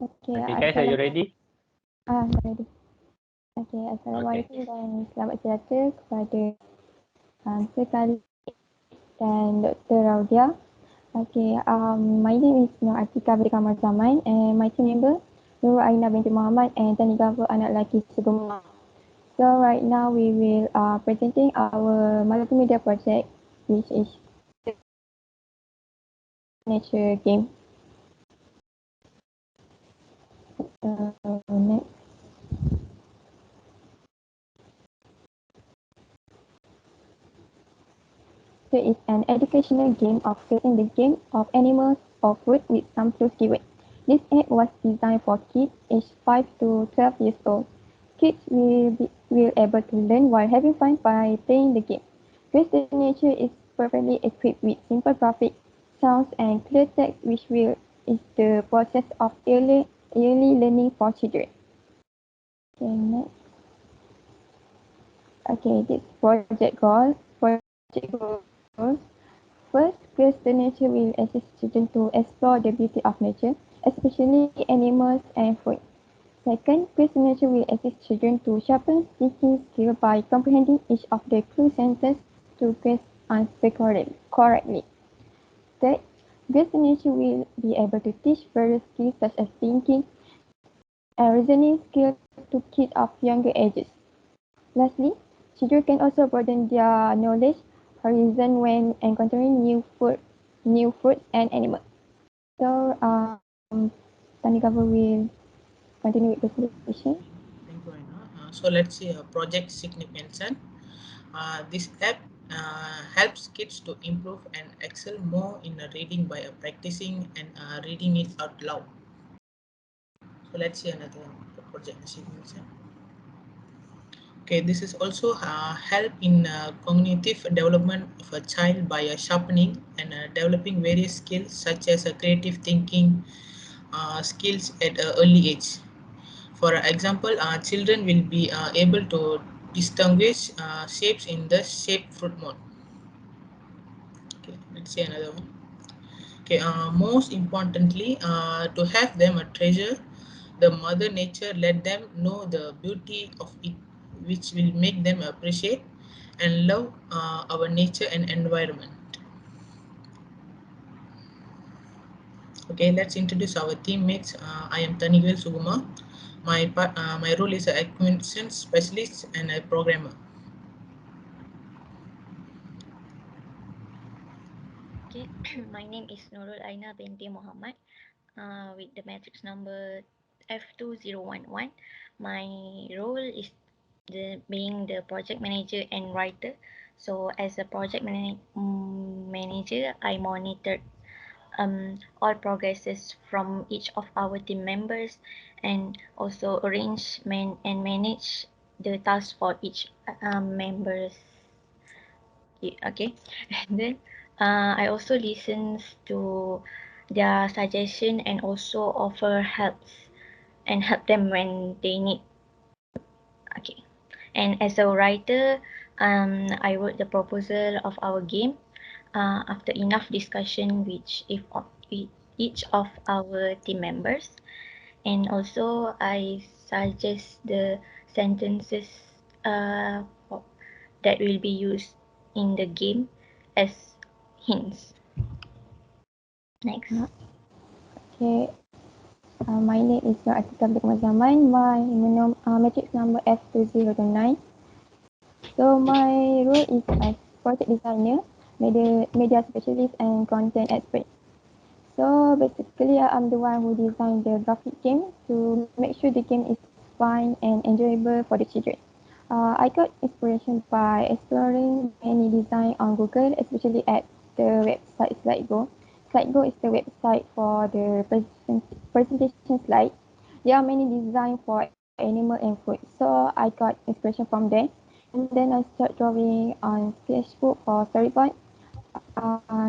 Okay, Okay, guys, are you ready? ready. Okay, Okay. Assalamualaikum dan selamat sejahtera kepada sekali dan Dr. Raudia. Okay, my name is Nur Atika binti Kamal Zaman and my team member Nur Aina binti Muhammad and Tani Gafur anak lelaki Sugema. So right now we will presenting our multimedia project which is nature game. Next. So it's an educational game of creating the game of animals or fruit with some clues given. This app was designed for kids aged 5 to 12 years old. Kids will able to learn while having fun by playing the game. Grace the Nature is perfectly equipped with simple graphics, sounds, and clear text, which will is the process of early learning for children. Okay, next. Okay, this project goal. Project goals. First, Grace the Nature will assist students to explore the beauty of nature, especially animals and fruit. Second, Grace the Nature will assist children to sharpen thinking skill by comprehending each of the clue sentences to guess answer correctly. Third, Grace the Nature will be able to teach various skills such as thinking and reasoning skills to kids of younger ages. Lastly, children can also broaden their knowledge horizon when encountering new fruits and animals. So, Tanigava will continue with the presentation. Thank you, Aina. So let's see project significance. This app helps kids to improve and excel more in reading by practicing and reading it out loud. So let's see another project significance. Okay, this is also help in cognitive development of a child by sharpening and developing various skills such as creative thinking skills at an early age. For example, children will be able to distinguish shapes in the shape fruit mode. Okay, let's see another one. Okay, most importantly, to have them a treasure, the Mother Nature let them know the beauty of it, which will make them appreciate and love our nature and environment. Okay, let's introduce our teammates. I am Tanigel Suguma. My role is an acquisition specialist and a programmer. Okay, my name is Nurul Aina binti Muhammad with the matrix number F2011. My role is being the project manager and writer. So as a project manager, I monitor all progresses from each of our team members and also arrange and manage the tasks for each members. Okay, and then I also listens to their suggestion and also offer helps and help them when they need. Okay, and as a writer, I wrote the proposal of our game after enough discussion with each of our team members, and also I suggest the sentences uh, that will be used in the game as hints. Next. Okay, my name is Nur Atika binti Zaman. My matrix number F2029. So my role is as project designer, media specialist and content expert. So basically, I'm the one who designed the graphic game to make sure the game is fun and enjoyable for the children. I got inspiration by exploring many design on Google, especially at the website SlideGo. SlideGo is the website for the presentation slide. There are many designs for animal and food, so I got inspiration from there. And then I start drawing on sketchbook for storyboard.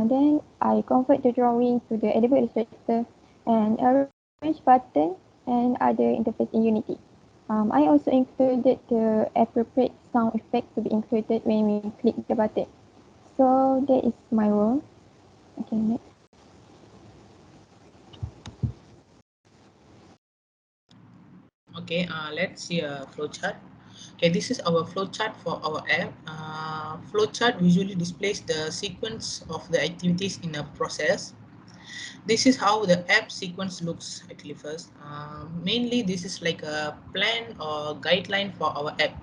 Then I convert the drawing to the edible illustrator and arrange button and other interface in Unity. I also included the appropriate sound effect to be included when we click the button. So that is my role. Okay, next. Okay, let's see a flowchart. Okay, this is our flowchart for our app. Flowchart visually displays the sequence of the activities in a process. This is how the app sequence looks actually first. Mainly, this is like a plan or guideline for our app.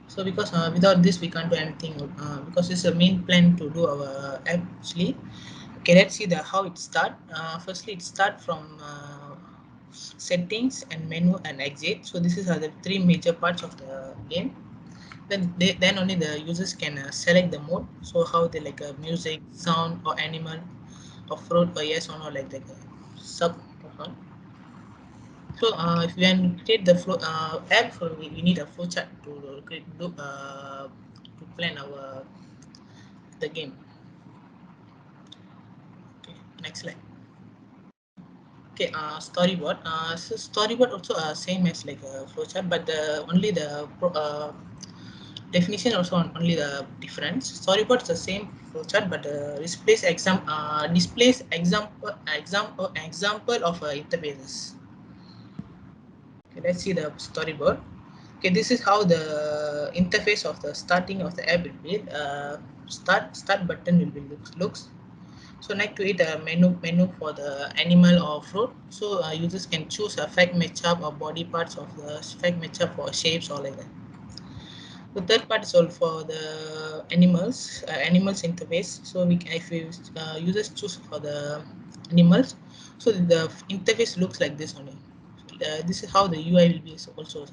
So because without this we can't do anything because it's a main plan to do our app actually. Okay, let's see the how it start. Firstly, it start from settings and menu and exit. So this is are the three major parts of the game. Then only the users can select the mode. So how they like music, sound, or animal, or fruit, or yes or no, like the sub. So if we can create the flow app, for we need a flow chart to create to plan our the game. Okay, next slide. Okay, storyboard. So storyboard also same as like a flowchart, but only the definition also only the difference. Storyboard is the same flowchart, but displays example of interfaces. Okay, let's see the storyboard. Okay, this is how the interface of the starting of the app will be. Start button will be looks. So next to it, a menu for the animal or fruit. So users can choose a fact matchup or body parts of the fact matchup for shapes or like that. The third part is all for the animals interface. So if we users choose for the animals, so the interface looks like this only. This is how the UI will be also.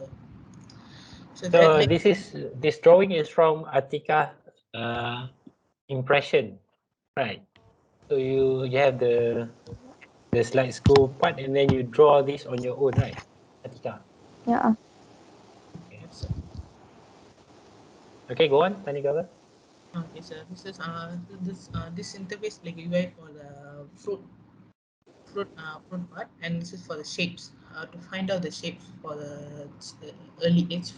So that So like this drawing is from Atika uh, impression, right? So you have the slide school part, and then you draw this on your own, right, Atika? Yeah. Okay. Okay, go on, Tanikala. okay, so this interface like UI for the fruit part, and this is for the shapes to find out the shapes for the early age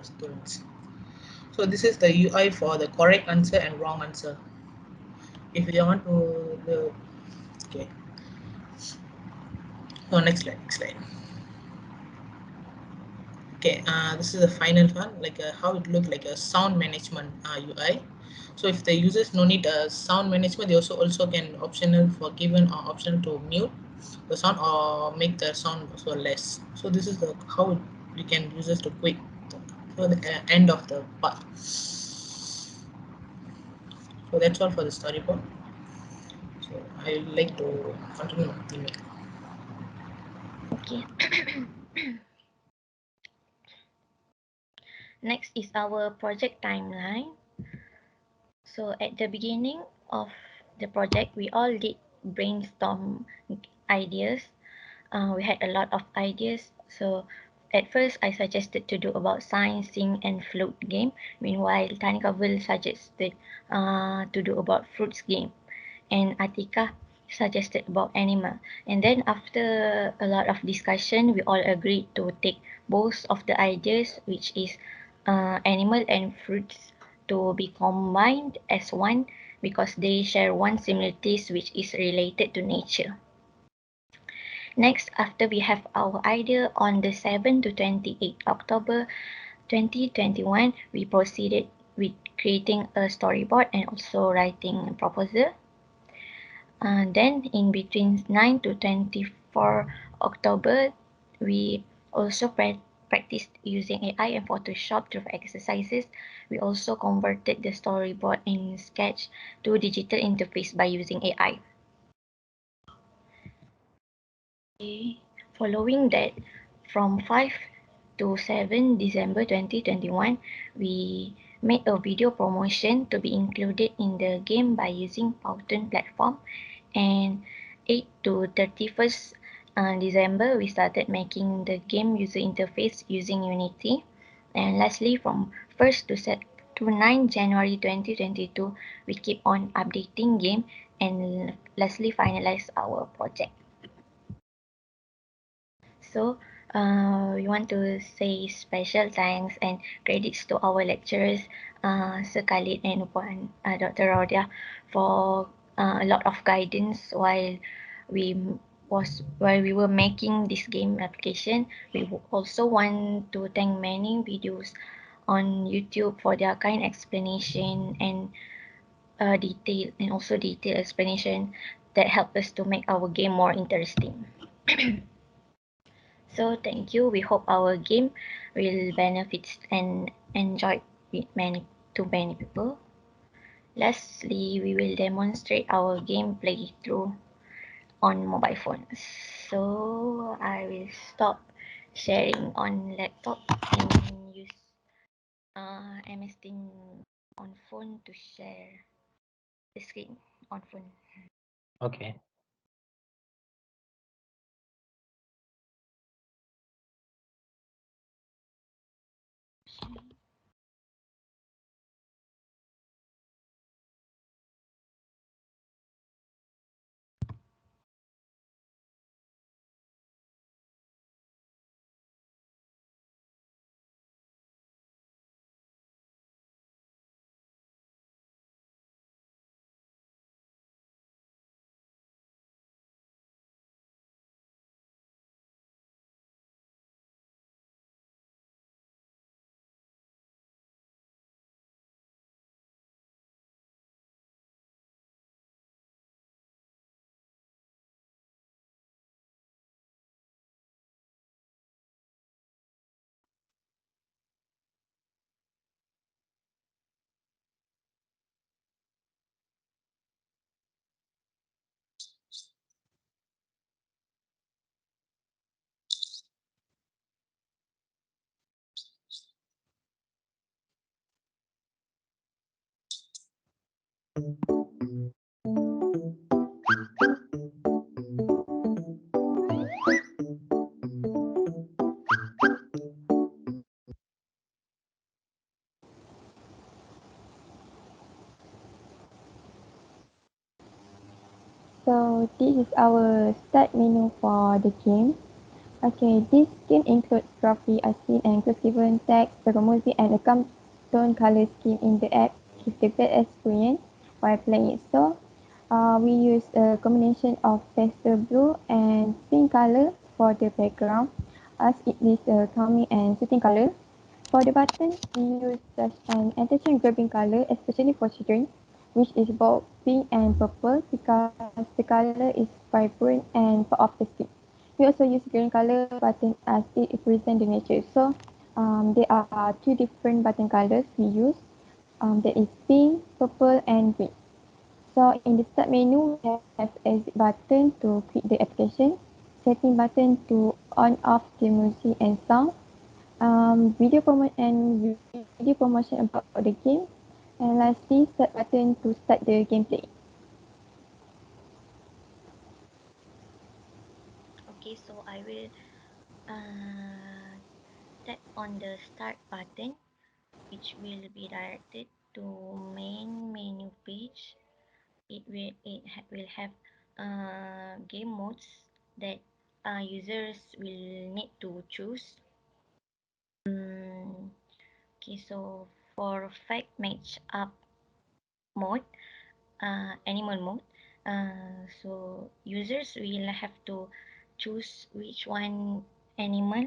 students. So this is the UI for the correct answer and wrong answer. If you want to the okay. So next slide. Okay, this is the final one, like how it look like a sound management UI. So if the users no need sound management, they also can optional for given or optional to mute the sound or make the sound also less. So this is the how we can users to quick for the end of the part. So that's all for the storyboard. So I would like to continue with the email. Okay. Next is our project timeline. So at the beginning of the project, we all did brainstorm ideas. We had a lot of ideas. So at first, I suggested to do about science, sing, and float game. Meanwhile, Tanika will suggested to do about fruits game, and Atika suggested about animal. And then after a lot of discussion, we all agreed to take both of the ideas, which is animal and fruits, to be combined as one because they share one similarities which is related to nature. Next, after we have our idea on the 7 to 28 October 2021, we proceeded with creating a storyboard and also writing a proposal. Then in between 9 to 24 October, we also practiced using AI and Photoshop through exercises. We also converted the storyboard in Sketch to digital interface by using AI. Following that, from 5 to 7 December 2021, we made a video promotion to be included in the game by using Fountain platform. And 8 to 31st December, we started making the game user interface using Unity. And lastly, from 1st to 9 January 2022, we keep on updating game and lastly finalize our project. So, we want to say special thanks and credits to our lecturers, Sir Khalid and Dr. Rodia, for a lot of guidance while we while we were making this game application, we also want to thank many videos on YouTube for their kind explanation and detailed explanation that help us to make our game more interesting. So thank you. We hope our game will benefit and enjoyed with many people. Lastly, we will demonstrate our gameplay through on mobile phones. So I will stop sharing on laptop and use MS Team on phone to share the screen on phone. Okay. So this is our start menu for the game. Okay, this game includes graphic, scene and given text, background music and a tone color scheme in the app give the best experience while playing it. So we use a combination of pastel blue and pink color for the background as it is a calming and soothing color. For the buttons, we use such an attention grabbing color, especially for children, which is both pink and purple because the color is vibrant and part of the scheme. We also use green color button as it represents the nature. So there are two different button colors we use. That is pink, purple and green. So in the start menu, we have exit button to quit the application, setting button to on off the music and sound, video promotion about the game, and lastly start button to start the gameplay. Okay, so I will tap on the start button, which will be directed to main menu page. It will have game modes that users will need to choose. Okay, so for fact match up mode, animal mode, so users will have to choose animal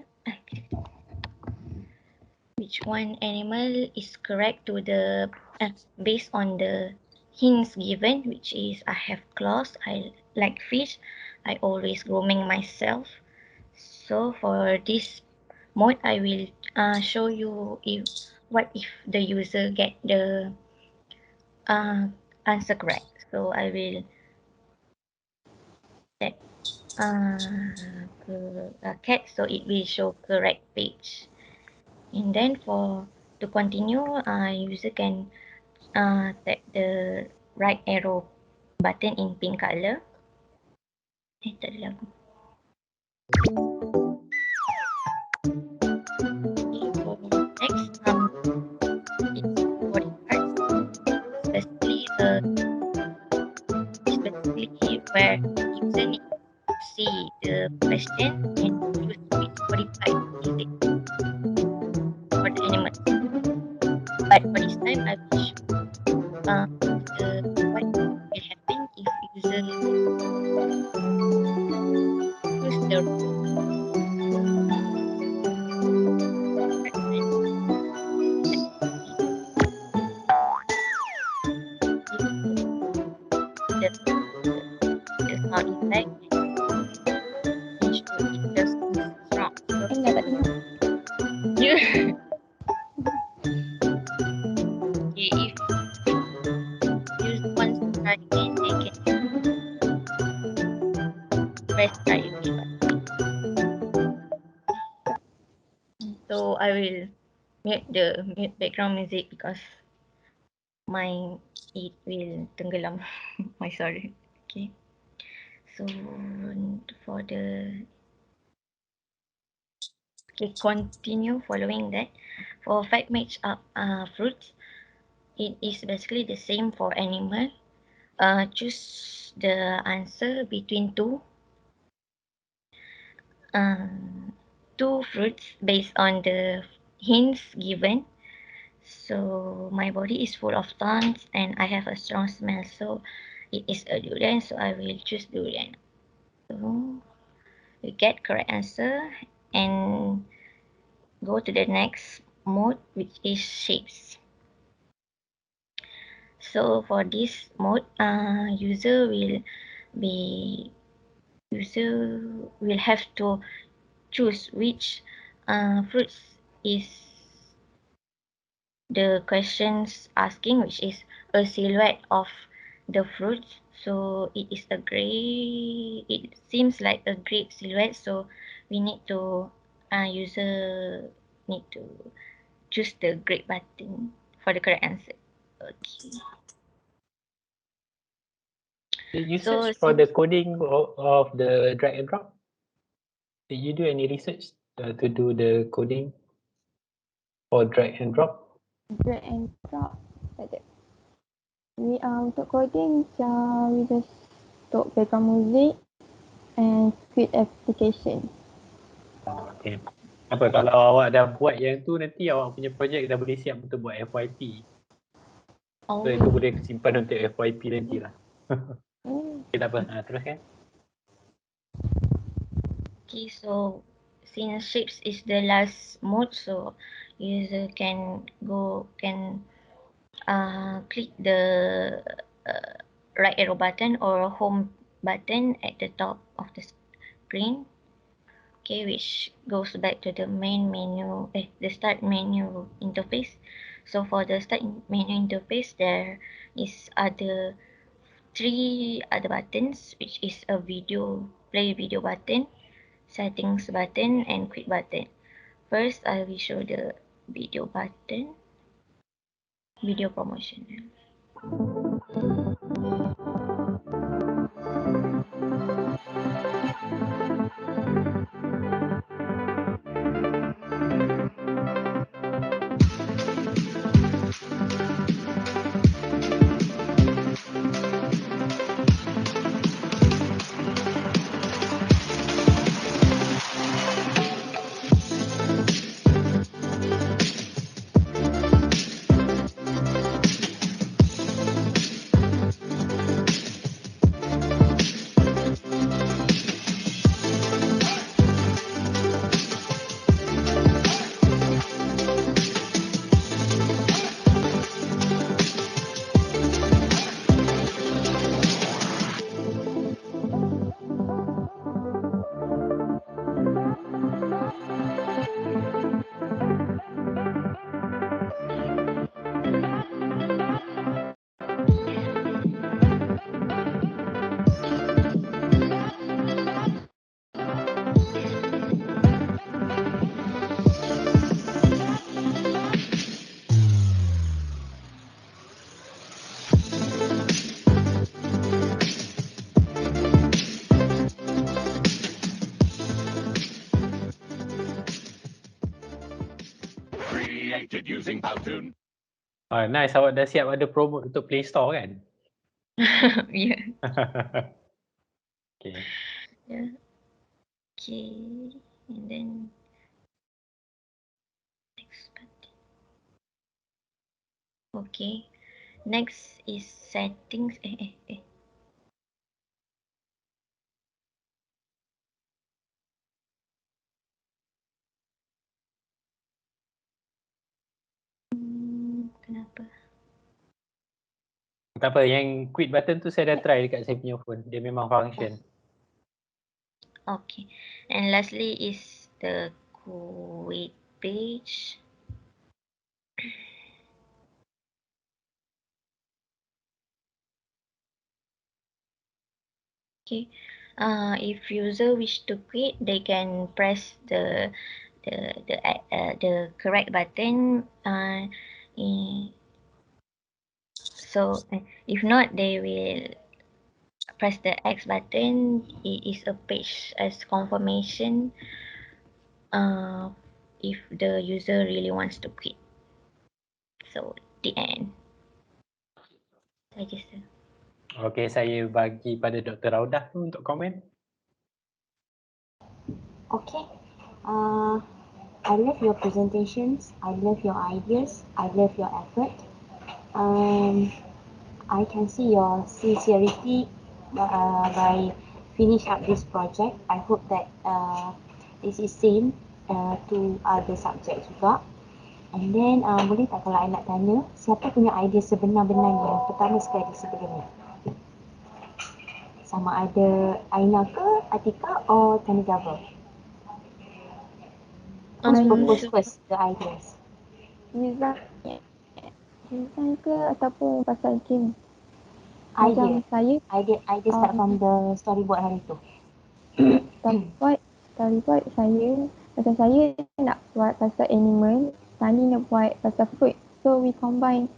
which one animal is correct to the based on the hints given, which is I have claws, I like fish, I always grooming myself. So for this mode, I will show you if the user get the uh, answer correct. So I will set cat, so it will show correct page. And then for to continue, user can tap the right arrow button in pink color. Tak ada lagu. Okay, for next, it's for the cards, especially especially where user need to see the question and choose which modify is it for the animals. But for this time, I will show the what will happen if user try again, they can press try again. So I will mute background music because it will tenggelam. My sorry. Okay. So for the continue following that. For fact match up fruits, it is basically the same for animal. Choose the answer between two fruits based on the hints given. So my body is full of thorns and I have a strong smell, so it is a durian, so I will choose durian. So you get correct answer and go to the next mode, which is shapes. So for this mode, user will have to choose which fruits is the questions asking, which is a silhouette of the fruit. So it is a gray, it seems like a grape silhouette, so we need to user need to choose the grape button for the correct answer. Okay. Did you So search for the coding of the drag and drop? Did you do any research to do the coding for drag and drop? Drag and drop. Sekejap. Untuk coding, we just stop background music and create application. Okay. Apa kalau awak dah buat yang tu, nanti awak punya projek dah boleh siap untuk buat FYP. Oh, So itu boleh simpan untuk FYP nanti lah. Hmm. Okay, tak apa. Teruskan. okay, so since shapes is the last mode, so user can click the right arrow button or home button at the top of the screen. Okay, which goes back to the main menu, the start menu interface. So for the start menu interface, there is three other buttons, which is a play video button, settings button, and quit button. First, I will show the video button, video promotion. Using Powtoon. Nice, awak dah siap ada promote untuk Play Store kan? Yeah. Okay. Yeah. Okay, and then next button. Okay, next is settings. Kenapa? Tak apa, yang quit button tu saya dah try dekat saya punya phone. Dia memang function. Okay, and lastly is the quit page. Okay. If user wish to quit, they can press the correct button. So if not, they will press the X button. It is a page as confirmation. If the user really wants to quit. So the end. Saja sir. Okey, saya bagi pada Dr. Raudah tu untuk komen. Okay. I love your presentations. I love your ideas. I love your effort. I can see your sincerity by finish up this project. I hope that this is same to other subject juga. And then boleh tak kalau I nak tanya, siapa punya idea sebenar-benarnya yang pertama sekali sebelum ni? Sama ada Aina ke, Atika or Tani Java? Who's propose first the ideas? Design ke ataupun pasal game? Macam Idea. saya Idea start from the storyboard hari tu. storyboard saya, macam saya nak buat pasal animal, Tani nak buat pasal fruit. So we combine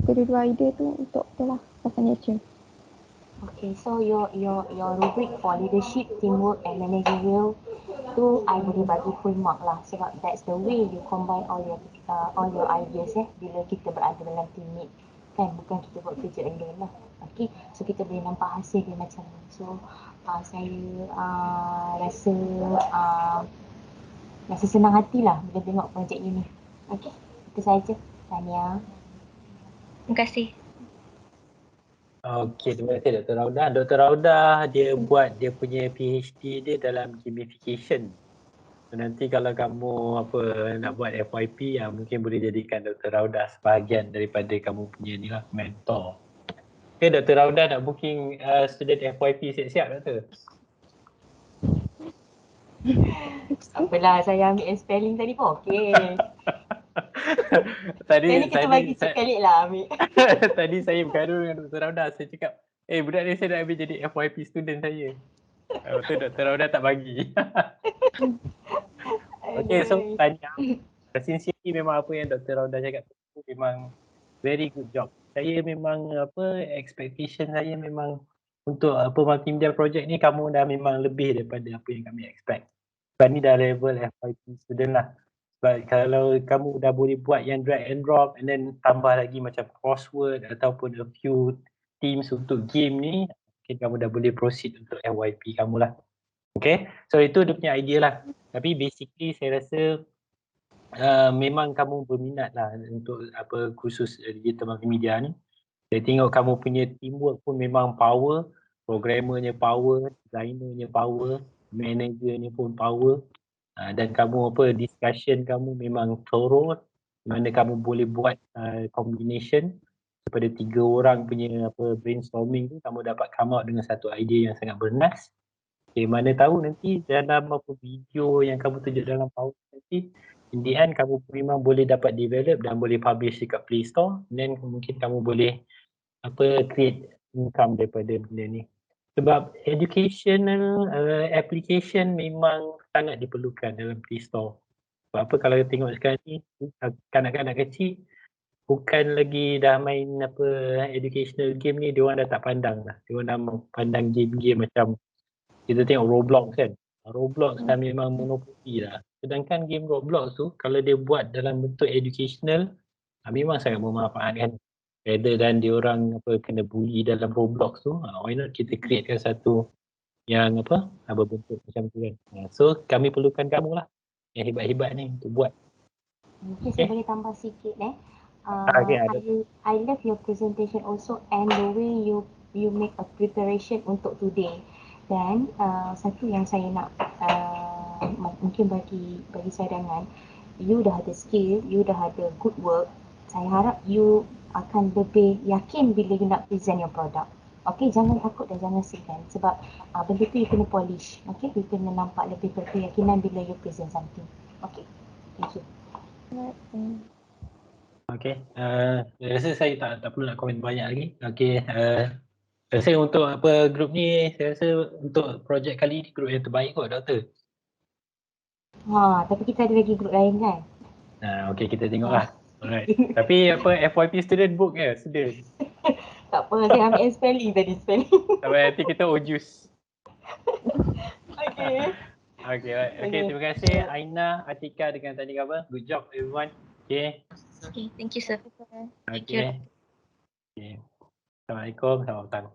kedua-dua idea tu untuk tu lah pasal nature. Okay, so your rubric for leadership, teamwork and managerial tu I boleh bagi full mark lah sebab that's the way you combine all your ideas bila kita berada dalam teammate kan, bukan kita buat kerja alone lah. Okay, so kita boleh nampak hasil dia macam mana. So saya rasa senang hati lah bila tengok projek you ni. Okay, itu saja. Tanya. Terima kasih. Okey, terima kasih Dr. Raudah. Dr. Raudah dia buat dia punya PhD dia dalam gamification. So, nanti kalau kamu nak buat FYP mungkin boleh jadikan Dr. Raudah sebahagian daripada kamu punya ni lah mentor. Okay, Dr. Raudah nak booking student FYP siap-siap Dr. Apalah, saya ambil spelling tadi pun okey. Tadi kita bagi sekali lah ambil. Tadi saya bergaduh dengan Dr. Raudah. Saya cakap, budak ni saya nak ambil jadi FYP student saya. Lepas tu Dr. Raudah tak bagi. Okay, so tanya. Sincerely memang apa yang Dr. Raudah cakap tu memang very good job. Saya memang expectation saya memang untuk multimedia project ni kamu dah memang lebih daripada apa yang kami expect. Sebab ni dah level FYP student lah. Sebab kalau kamu dah boleh buat yang drag and drop and then tambah lagi macam crossword ataupun a few themes untuk game ni, mungkin kamu dah boleh proceed untuk FYP kamu lah. Okay, so itu dia punya idea lah. Tapi basically saya rasa memang kamu berminat lah untuk khusus digital multimedia ni. Saya tengok kamu punya teamwork pun memang power, programmernya power, designernya power, managernya pun power. Dan kamu discussion kamu memang thorough, mana kamu boleh buat combination daripada 3 orang punya brainstorming tu kamu dapat come out dengan satu idea yang sangat bernas. Okay, mana tahu nanti dalam video yang kamu tunjuk dalam PowerPoint nanti in the end kamu memang boleh dapat develop dan boleh publish dekat Play Store, then mungkin kamu boleh create income daripada benda ni. Sebab educational application memang sangat diperlukan dalam Play Store. Sebab kalau tengok sekarang ni kanak-kanak kecil bukan lagi dah main educational game ni, diorang dah tak pandang dah. Diorang dah pandang game-game macam kita tengok Roblox kan. Roblox dah memang monopoli lah. Sedangkan game Roblox tu kalau dia buat dalam bentuk educational memang sangat bermanfaat kan. Rather than diorang kena bully dalam Roblox tu, why not kita createkan satu yang berbentuk macam tu kan. So kami perlukan kamu lah yang hebat-hebat ni untuk buat. Mungkin saya boleh tambah sikit I love your presentation also and the way you make a preparation untuk today. Dan satu yang saya nak mungkin bagi cadangan, you dah ada skill, you dah ada good work. Saya harap you akan lebih yakin bila you nak present your product. Okay, jangan takut dan jangan segan sebab benda tu you kena polish. Okay, you kena nampak lebih berkeyakinan bila you present something. Okay, thank you. Okay, saya rasa saya tak perlu nak komen banyak lagi. Okay, Rasa untuk apa grup ni, saya rasa untuk projek kali ni grup yang terbaik kot doktor. Tapi kita ada lagi grup lain kan? Okay, kita tengok lah. Alright. Tapi apa FYP student book ke? Student. Tak apa, saya ambil spelling tadi, spelling. Sampai nanti kita ujus. Okay. Okay, terima kasih Aina, Atika dengan tadi apa? Good job everyone. Okay. Okay, thank you, sir. Thank you. Okay. Assalamualaikum, selamat petang.